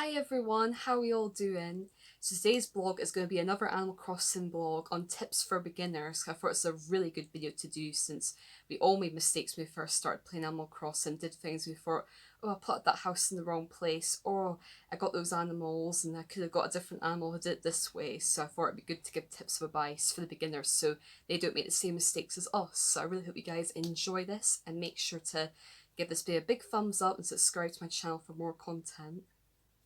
Hi everyone, how are you all doing? So today's blog is going to be another Animal Crossing blog on tips for beginners. I thought it's a really good video to do since we all made mistakes when we first started playing Animal Crossing, did things we thought, oh, I put that house in the wrong place, or I got those animals and I could have got a different animal who did it this way. So I thought it'd be good to give tips of advice for the beginners so they don't make the same mistakes as us. So I really hope you guys enjoy this and make sure to give this video a big thumbs up and subscribe to my channel for more content.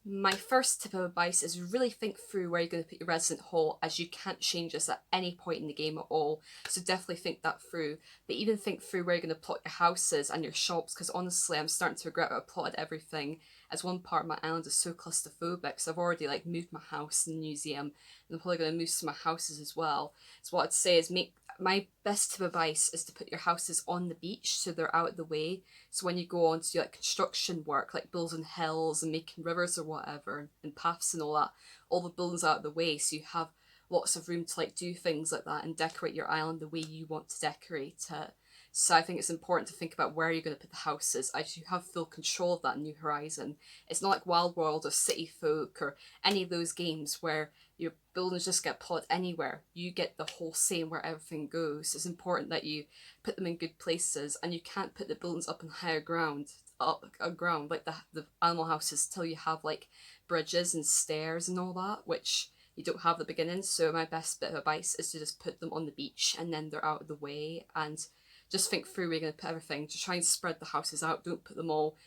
My first tip of advice is really think through where you're going to put your resident hall, as you can't change this at any point in the game at all. So definitely think that through. But even think through where you're going to plot your houses and your shops, because honestly I'm starting to regret that I plotted everything, as one part of my island is so claustrophobic. So I've already moved my house and museum, and I'm probably going to move some of my houses as well. So what I'd say is my best tip of advice is to put your houses on the beach so they're out of the way. So when you go on to do construction work, like building hills and making rivers or whatever, and paths and all the buildings out of the way, so you have lots of room to do things like that and decorate your island the way you want to decorate it. So I think it's important to think about where you're going to put the houses as you have full control of that New Horizon. It's not like Wild World or City Folk or any of those games where your buildings just get plotted anywhere. You get the whole say where everything goes. It's important that you put them in good places, and you can't put the buildings up on higher ground, like the animal houses, till you have bridges and stairs and all that, which you don't have at the beginning. So my best bit of advice is to just put them on the beach and then they're out of the way, and just think through where you're going to put everything. To try and spread the houses out. Don't put them all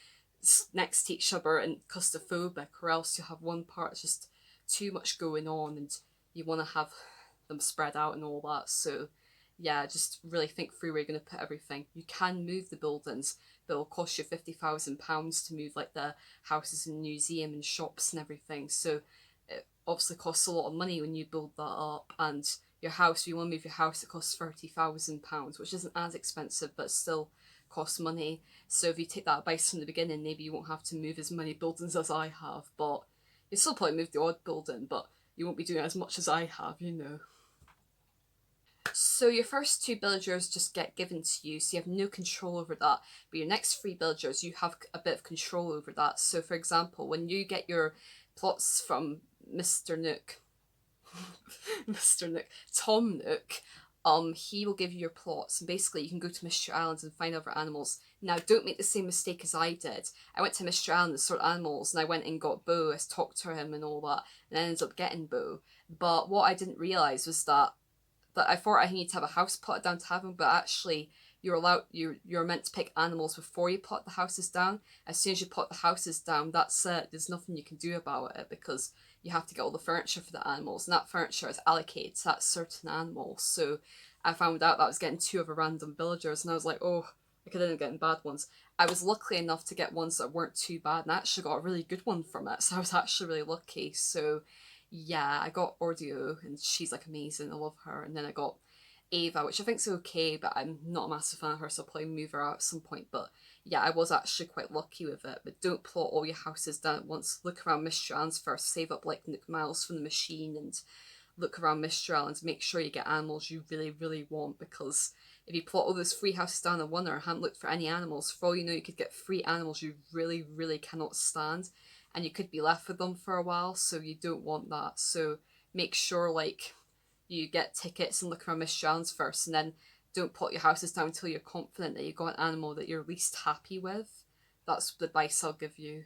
next to each other and claustrophobic, or else you'll have one part that's just too much going on and you want to have them spread out and all that. So yeah, just really think through where you're going to put everything. You can move the buildings, but it'll cost you £50,000 to move the houses and museum and shops and everything. So it obviously costs a lot of money when you build that up. And your house, if you want to move your house, it costs £30,000, which isn't as expensive but still costs money. So if you take that advice from the beginning, maybe you won't have to move as many buildings as I have, but you still probably move the odd building, but you won't be doing as much as I have. So your first two villagers just get given to you, so you have no control over that. But your next three villagers, you have a bit of control over that. So for example, when you get your plots from Mr. Nook, Mr. Nook, Tom Nook, he will give you your plots, and basically you can go to Mystery Island and find other animals. Now, don't make the same mistake as I did. I went to Mystery Island to sort animals, and I went and got Bo, I talked to him and all that, and I ended up getting Bo. But what I didn't realise was that I thought I need to have a house plotted down to have him, but actually you're meant to pick animals before you plot the houses down. As soon as you plot the houses down, that's it. There's nothing you can do about it, because you have to get all the furniture for the animals, and that furniture is allocated to that certain animal. So I found out that I was getting two of a random villagers, and I was like, oh, I could end up getting bad ones. I was lucky enough to get ones that weren't too bad, and I actually got a really good one from it, so I was actually really lucky. So yeah, I got Ordio, and she's amazing. I love her. And then I got Ava, which I think's okay, but I'm not a massive fan of her, so I'll probably move her out at some point. But yeah, I was actually quite lucky with it. But don't plot all your houses down at once. Look around Mystery Islands first, save up Nook miles from the machine, and look around Mystery Islands. Make sure you get animals you really, really want, because if you plot all those free houses down in one or haven't looked for any animals, for all you know, you could get free animals you really, really cannot stand, and you could be left with them for a while, so you don't want that. So make sure you get tickets and look around Mystery Islands first, and then don't plot your houses down until you're confident that you've got an animal that you're least happy with. That's the advice I'll give you.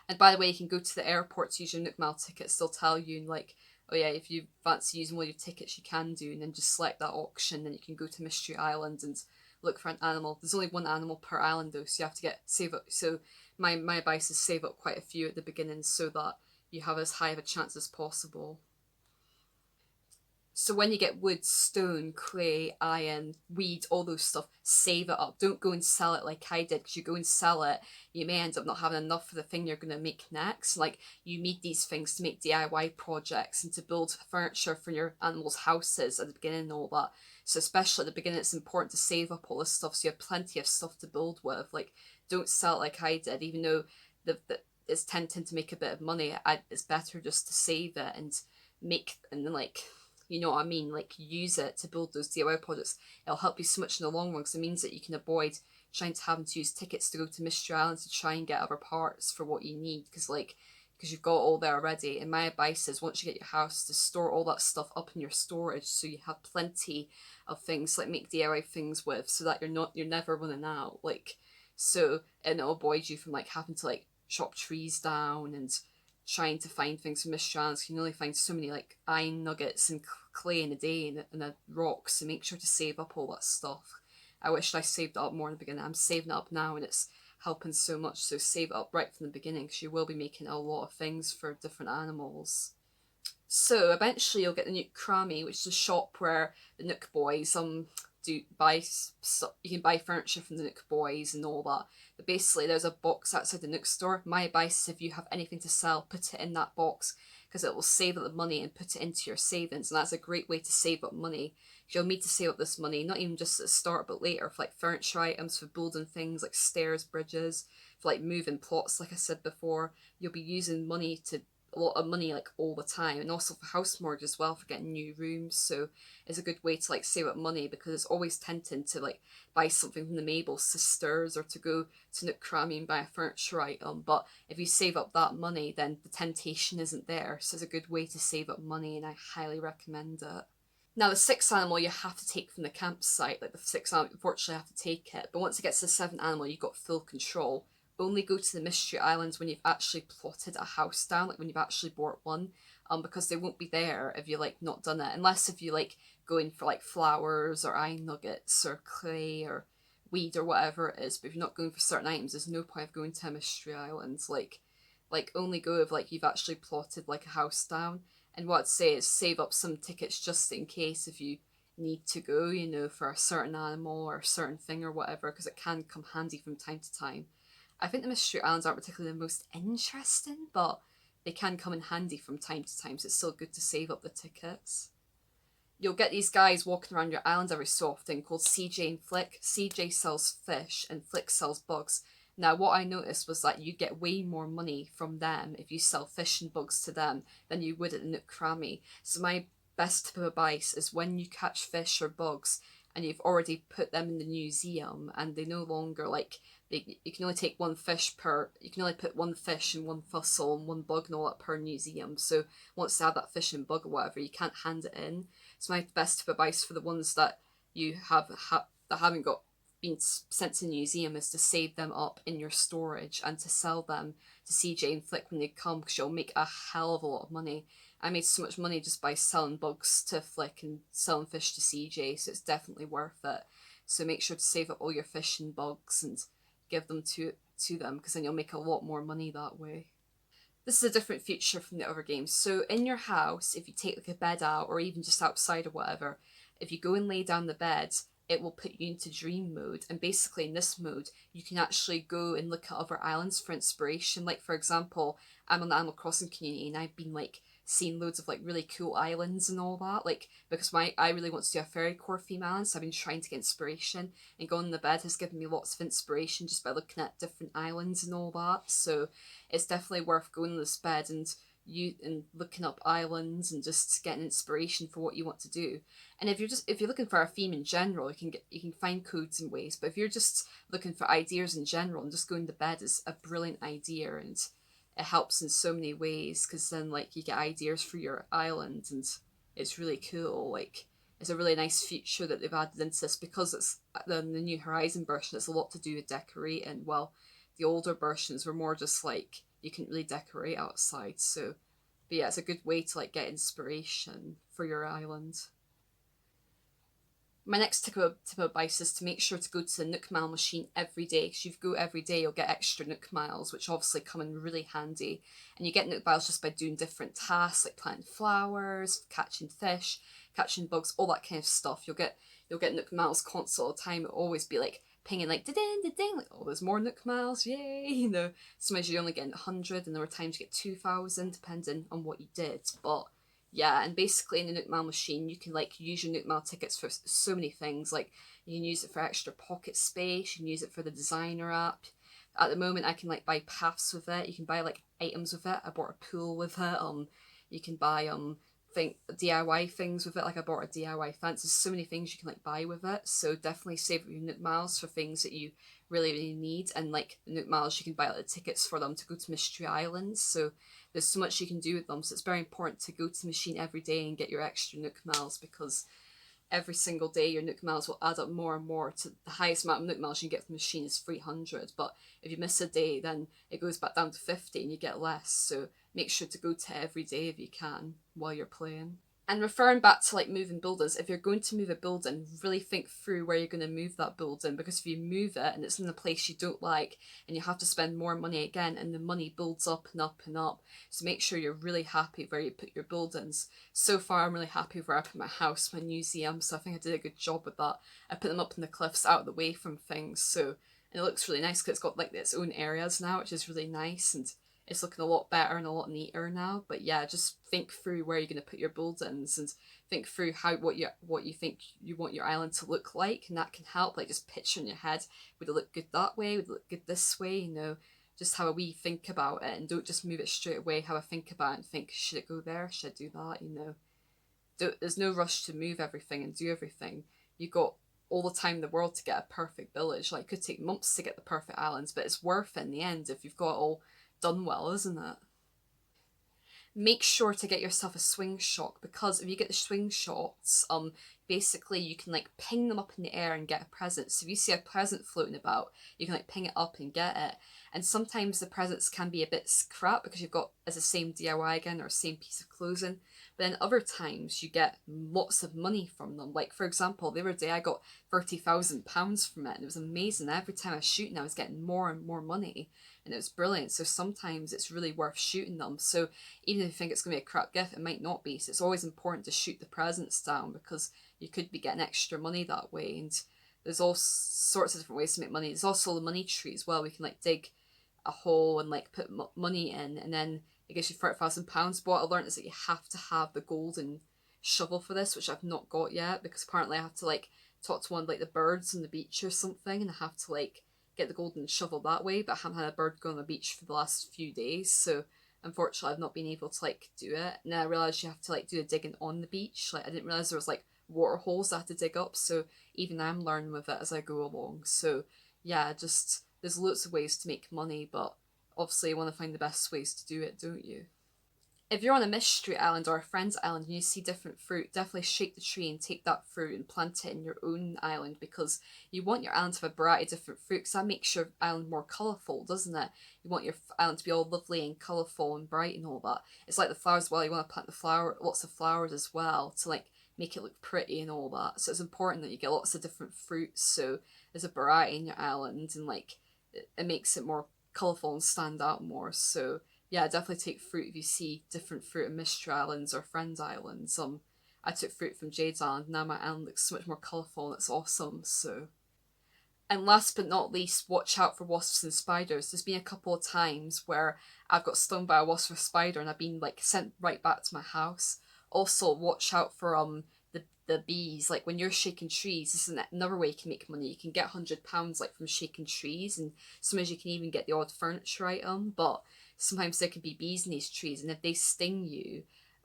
And by the way, you can go to the airport to use your Nook Mile tickets. They'll tell you, oh yeah, if you fancy using one of your tickets, you can do, and then just select that auction, then you can go to Mystery Island and look for an animal. There's only one animal per island though, so you have to save up. So my advice is save up quite a few at the beginning so that you have as high of a chance as possible. So when you get wood, stone, clay, iron, weed, all those stuff, save it up. Don't go and sell it like I did, because you go and sell it, you may end up not having enough for the thing you're going to make next. You need these things to make DIY projects and to build furniture for your animals' houses at the beginning and all that. So especially at the beginning, it's important to save up all this stuff so you have plenty of stuff to build with. Don't sell it like I did, even though it's tempting to make a bit of money. It's better just to save it and then you know what I mean, use it to build those DIY projects. It'll help you so much in the long run, because it means that you can avoid trying to having to use tickets to go to Mystery Island to try and get other parts for what you need, because you've got all there already. And my advice is, once you get your house, to store all that stuff up in your storage so you have plenty of things like make DIY things with, so that you're never running out. Like, so it'll avoid you from like having to like chop trees down and trying to find things from Mystery Islands. You can only find so many like iron nuggets and clay in a day and a rock, so make sure to save up all that stuff. I wish I saved it up more in the beginning. I'm saving it up now and it's helping so much, so save it up right from the beginning because you will be making a lot of things for different animals. So eventually you'll get the Nook Crammy, which is a shop where the Nook boys do buy you can buy furniture from the Nook boys and all that. But basically there's a box outside the Nook store. My advice is, if you have anything to sell, put it in that box because it will save up the money and put it into your savings, and that's a great way to save up money. You'll need to save up this money not even just at the start but later for like furniture items, for building things like stairs, bridges, for like moving plots. Like I said before, you'll be using money to a lot of money like all the time, and also for house mortgage as well, for getting new rooms. So it's a good way to like save up money, because it's always tempting to like buy something from the Mabel sisters or to go to Nook Crammy and buy a furniture item. But if you save up that money, then the temptation isn't there. So it's a good way to save up money, and I highly recommend it. Now, the sixth animal you have to take from the campsite, like the sixth animal, unfortunately, have to take it. But once it gets to the seventh animal, you've got full control. Only go to the Mystery Islands when you've actually plotted a house down, like when you've actually bought one, because they won't be there if you like not done it, unless if you like go in for like flowers or iron nuggets or clay or weed or whatever it is. But if you're not going for certain items, there's no point of going to a Mystery Islands. Like only go if like you've actually plotted like a house down. And what I'd say is save up some tickets just in case if you need to go, for a certain animal or a certain thing or whatever, because it can come handy from time to time. I think the Mystery Islands aren't particularly the most interesting, but they can come in handy from time to time, so it's still good to save up the tickets. You'll get these guys walking around your island every so often called CJ and Flick. CJ sells fish and Flick sells bugs. Now, what I noticed was that you get way more money from them if you sell fish and bugs to them than you would at the Nook Crammy. So my best tip of advice is, when you catch fish or bugs and you've already put them in the museum and they no longer you can only take you can only put one fish and one fossil and one bug and all that per museum. So once they have that fish and bug or whatever, you can't hand it in. So my best tip of advice for the ones that you that haven't got been sent to the museum is to save them up in your storage and to sell them to CJ and Flick when they come, because you'll make a hell of a lot of money. I made so much money just by selling bugs to Flick and selling fish to CJ, so it's definitely worth it. So make sure to save up all your fish and bugs and give them to them, because then you'll make a lot more money that way. This is a different feature from the other games. So in your house, if you take like a bed out or even just outside or whatever, if you go and lay down the bed, it will put you into dream mode. And basically in this mode, you can actually go and look at other islands for inspiration. Like for example, I'm on the Animal Crossing community and I've been like seeing loads of like really cool islands and all that, like because I really want to do a fairy core theme island, so I've been trying to get inspiration, and going in the bed has given me lots of inspiration just by looking at different islands and all that. So it's definitely worth going in this bed and looking up islands and just getting inspiration for what you want to do. And if you're looking for a theme in general, you can find codes and ways. But if you're just looking for ideas in general, and just going to bed is a brilliant idea, and it helps in so many ways, because then like you get ideas for your island and it's really cool. Like it's a really nice feature that they've added into this, because it's the New Horizon version. It's a lot to do with decorating. Well, the older versions were more just like you couldn't really decorate outside. So, but yeah, it's a good way to like get inspiration for your island. My next tip of advice is to make sure to go to the Nook Mile machine every day, because if you go every day, you'll get extra Nook Miles, which obviously come in really handy. And you get Nook Miles just by doing different tasks, like planting flowers, catching fish, catching bugs, all that kind of stuff. You'll get Nook Miles constantly all the time. It'll always be like pinging like da-ding, da-ding, like, oh, there's more Nook Miles, yay, Sometimes you're only getting 100, and there were times you get 2,000, depending on what you did. But yeah, and basically in the Nook Mile machine, you can like use your Nook Mile tickets for so many things. Like you can use it for extra pocket space, you can use it for the designer app. At the moment, I can like buy paths with it. You can buy like items with it. I bought a pool with it. You can buy think DIY things with it. Like I bought a DIY fence. There's so many things you can like buy with it. So definitely save your Nook miles for things that you really need. And like the Nook miles, you can buy like the tickets for them to go to Mystery Islands. So there's so much you can do with them. So it's very important to go to the machine every day and get your extra Nook miles, because every single day your Nook miles will add up more and more. To the highest amount of Nook miles you can get from the machine is 300, but if you miss a day, then it goes back down to 50 and you get less. So make sure to go to every day if you can while you're playing. And referring back to like moving buildings, if you're going to move a building, really think through where you're going to move that building, because if you move it and it's in a place you don't like and you have to spend more money again, and the money builds up and up and up. So make sure you're really happy where you put your buildings. So far I'm really happy where I put my house, my museum, so I think I did a good job with that. I put them up in the cliffs out of the way from things, so and it looks really nice because it's got like its own areas now, which is really nice, and it's looking a lot better and a lot neater now. But yeah, just think through where you're going to put your buildings, and think through how what you think you want your island to look like, and that can help. Like just picture in your head, would it look good that way? Would it look good this way? You know, just have a wee think about it, and don't just move it straight away. Have a think about it and think, should it go there? Should I do that? You know, there's no rush to move everything and do everything. You got all the time in the world to get a perfect village. Like it could take months to get the perfect islands, but it's worth it in the end if you've got it all done well, isn't it? Make sure to get yourself a swing shot, because if you get the swing shots, basically you can like ping them up in the air and get a present. So if you see a present floating about, you can like ping it up and get it. And sometimes the presents can be a bit crap because you've got as the same DIY again or same piece of clothing. But then other times you get lots of money from them. Like for example, the other day I got £30,000 from it, and it was amazing. Every time I was shooting, I was getting more and more money, and it was brilliant. So sometimes it's really worth shooting them. So even if you think it's going to be a crap gift, it might not be. So it's always important to shoot the presents down, because you could be getting extra money that way. And there's all sorts of different ways to make money. There's also the money tree as well. We can like dig a hole and like put money in, and then it gives you £30,000. But what I learned is that you have to have the golden shovel for this, which I've not got yet, because apparently I have to like talk to one of like the birds on the beach or something, and I have to like get the golden shovel that way. But I haven't had a bird go on the beach for the last few days, so unfortunately I've not been able to like do it. And then I realised you have to like do the digging on the beach. Like I didn't realise there was like water holes I had to dig up, so even I'm learning with it as I go along. So yeah, just there's lots of ways to make money, but obviously you want to find the best ways to do it, don't you? If you're on a mystery island or a friend's island and you see different fruit, definitely shake the tree and take that fruit and plant it in your own island, because you want your island to have a variety of different fruits. That makes your island more colourful, doesn't it? You want your island to be all lovely and colourful and bright and all that. It's like the flowers as well. You want to plant lots of flowers as well to like make it look pretty and all that. So it's important that you get lots of different fruits, so there's a variety in your island, and like it makes it more colourful and stand out more. So yeah, definitely take fruit if you see different fruit in Mystery Islands or Friends Islands. I took fruit from Jade's Island. Now my island looks so much more colourful and it's awesome. So, and last but not least, watch out for wasps and spiders. There's been a couple of times where I've got stung by a wasp or spider and I've been like sent right back to my house. Also, watch out for the bees. Like when you're shaking trees, this is another way you can make money. You can get £100 like from shaking trees, and sometimes you can even get the odd furniture item. But sometimes there can be bees in these trees, and if they sting you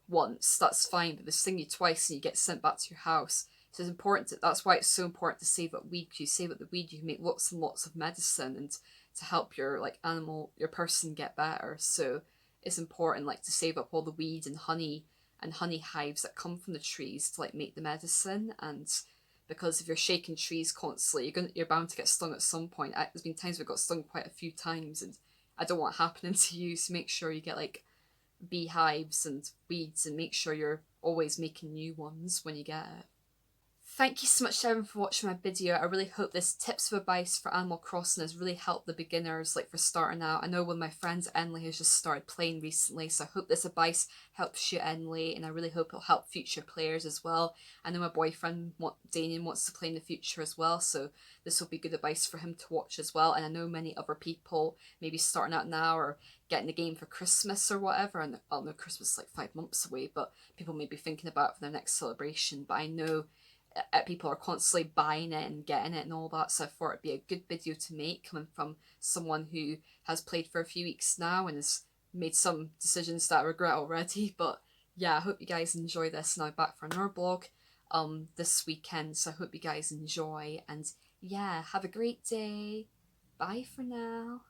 once, that's fine. But they sting you twice, and you get sent back to your house. So it's important. That's why it's so important to save up weed. You save up the weed, you can make lots and lots of medicine, and to help your like your person get better. So it's important like to save up all the weed and honey hives that come from the trees to like make the medicine. And because if you're shaking trees constantly, you're bound to get stung at some point. There's been times we've got stung quite a few times, and I don't want it happening to you. So make sure you get like beehives and weeds, and make sure you're always making new ones when you get it. Thank you so much everyone for watching my video. I really hope this tips of advice for Animal Crossing has really helped the beginners, like for starting out. I know one of my friends, Enley, has just started playing recently, so I hope this advice helps you, Enley, and I really hope it'll help future players as well. I know my boyfriend, Damien, wants to play in the future as well, so this will be good advice for him to watch as well. And I know many other people maybe starting out now or getting the game for Christmas or whatever, and I know Christmas is like 5 months away, but people may be thinking about it for their next celebration. But I know people are constantly buying it and getting it and all that, so I thought it'd be a good video to make coming from someone who has played for a few weeks now and has made some decisions that I regret already. But yeah, I hope you guys enjoy this. Now back for another blog this weekend, so I hope you guys enjoy, and yeah, have a great day. Bye for now.